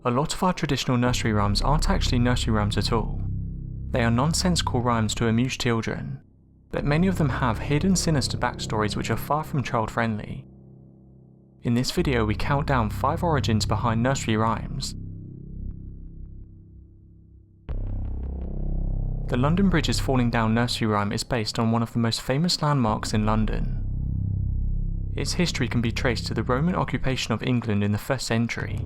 A lot of our traditional nursery rhymes aren't actually nursery rhymes at all. They are nonsensical rhymes to amuse children, but many of them have hidden sinister backstories which are far from child-friendly. In this video we count down 5 origins behind nursery rhymes. The London Bridge is Falling Down nursery rhyme is based on one of the most famous landmarks in London. Its history can be traced to the Roman occupation of England in the 1st century.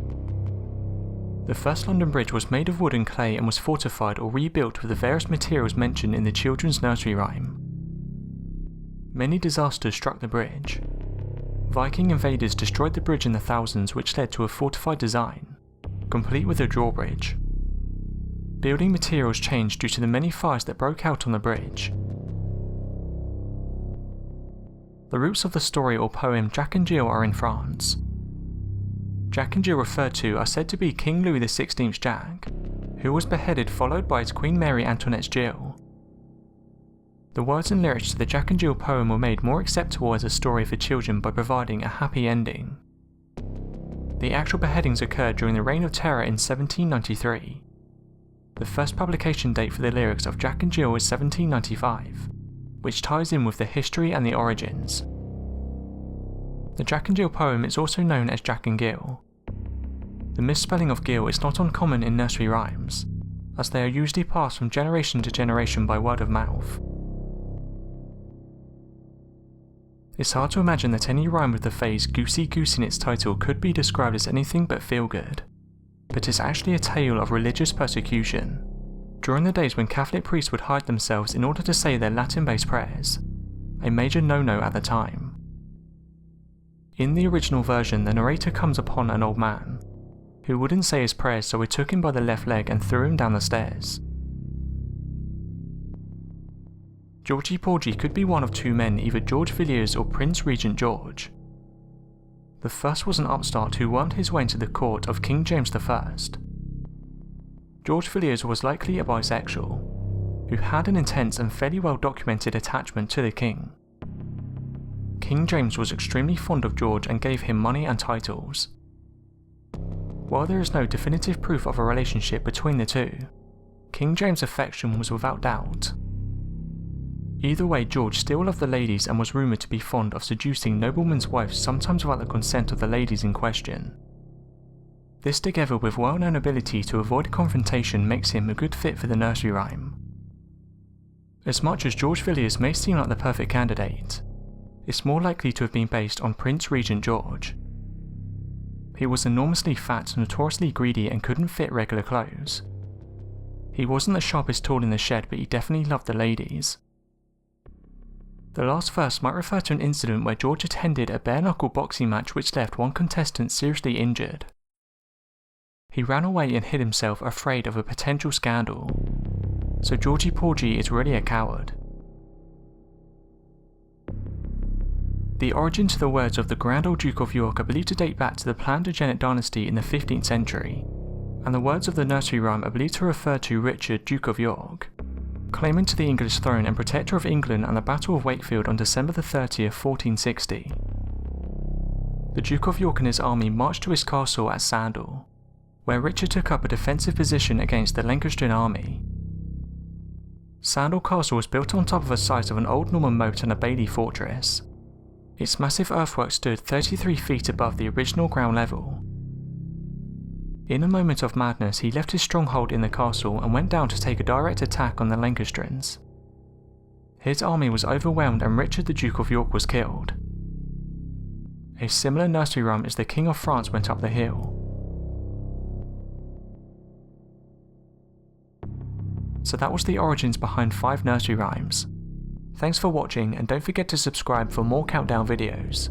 The first London Bridge was made of wood and clay and was fortified or rebuilt with the various materials mentioned in the children's nursery rhyme. Many disasters struck the bridge. Viking invaders destroyed the bridge in the thousands, which led to a fortified design, complete with a drawbridge. Building materials changed due to the many fires that broke out on the bridge. The roots of the story or poem Jack and Jill are in France. Jack and Jill referred to are said to be King Louis XVI's Jack, who was beheaded followed by his Queen Mary Antoinette's Jill. The words and lyrics to the Jack and Jill poem were made more acceptable as a story for children by providing a happy ending. The actual beheadings occurred during the Reign of Terror in 1793. The first publication date for the lyrics of Jack and Jill is 1795, which ties in with the history and the origins. The Jack and Jill poem is also known as Jack and Gill. The misspelling of Gill is not uncommon in nursery rhymes, as they are usually passed from generation to generation by word of mouth. It's hard to imagine that any rhyme with the phrase Goosey Goose in its title could be described as anything but feel-good, but it's actually a tale of religious persecution, during the days when Catholic priests would hide themselves in order to say their Latin-based prayers, a major no-no at the time. In the original version, the narrator comes upon an old man, who wouldn't say his prayers, so he took him by the left leg and threw him down the stairs. Georgie Porgie could be one of 2 men, either George Villiers or Prince Regent George. The first was an upstart who wormed his way into the court of King James I. George Villiers was likely a bisexual, who had an intense and fairly well documented attachment to the king. King James was extremely fond of George and gave him money and titles. While there is no definitive proof of a relationship between the two, King James' affection was without doubt. Either way, George still loved the ladies and was rumoured to be fond of seducing noblemen's wives, sometimes without the consent of the ladies in question. This, together with well-known ability to avoid confrontation, makes him a good fit for the nursery rhyme. As much as George Villiers may seem like the perfect candidate, it's more likely to have been based on Prince Regent George. He was enormously fat, notoriously greedy, and couldn't fit regular clothes. He wasn't the sharpest tool in the shed, but he definitely loved the ladies. The last verse might refer to an incident where George attended a bare-knuckle boxing match which left one contestant seriously injured. He ran away and hid himself, afraid of a potential scandal. So Georgie Porgie is really a coward. The origin to the words of the Grand Old Duke of York are believed to date back to the Plantagenet dynasty in the 15th century, and the words of the nursery rhyme are believed to refer to Richard, Duke of York, claimant to the English throne and protector of England and the Battle of Wakefield on December 30th, 1460. The Duke of York and his army marched to his castle at Sandal, where Richard took up a defensive position against the Lancastrian army. Sandal Castle was built on top of a site of an old Norman moat and a Bailey fortress. Its massive earthwork stood 33 feet above the original ground level. In a moment of madness, he left his stronghold in the castle and went down to take a direct attack on the Lancastrians. His army was overwhelmed and Richard the Duke of York was killed. A similar nursery rhyme is the King of France went up the hill. So that was the origins behind 5 nursery rhymes. Thanks for watching, and don't forget to subscribe for more countdown videos.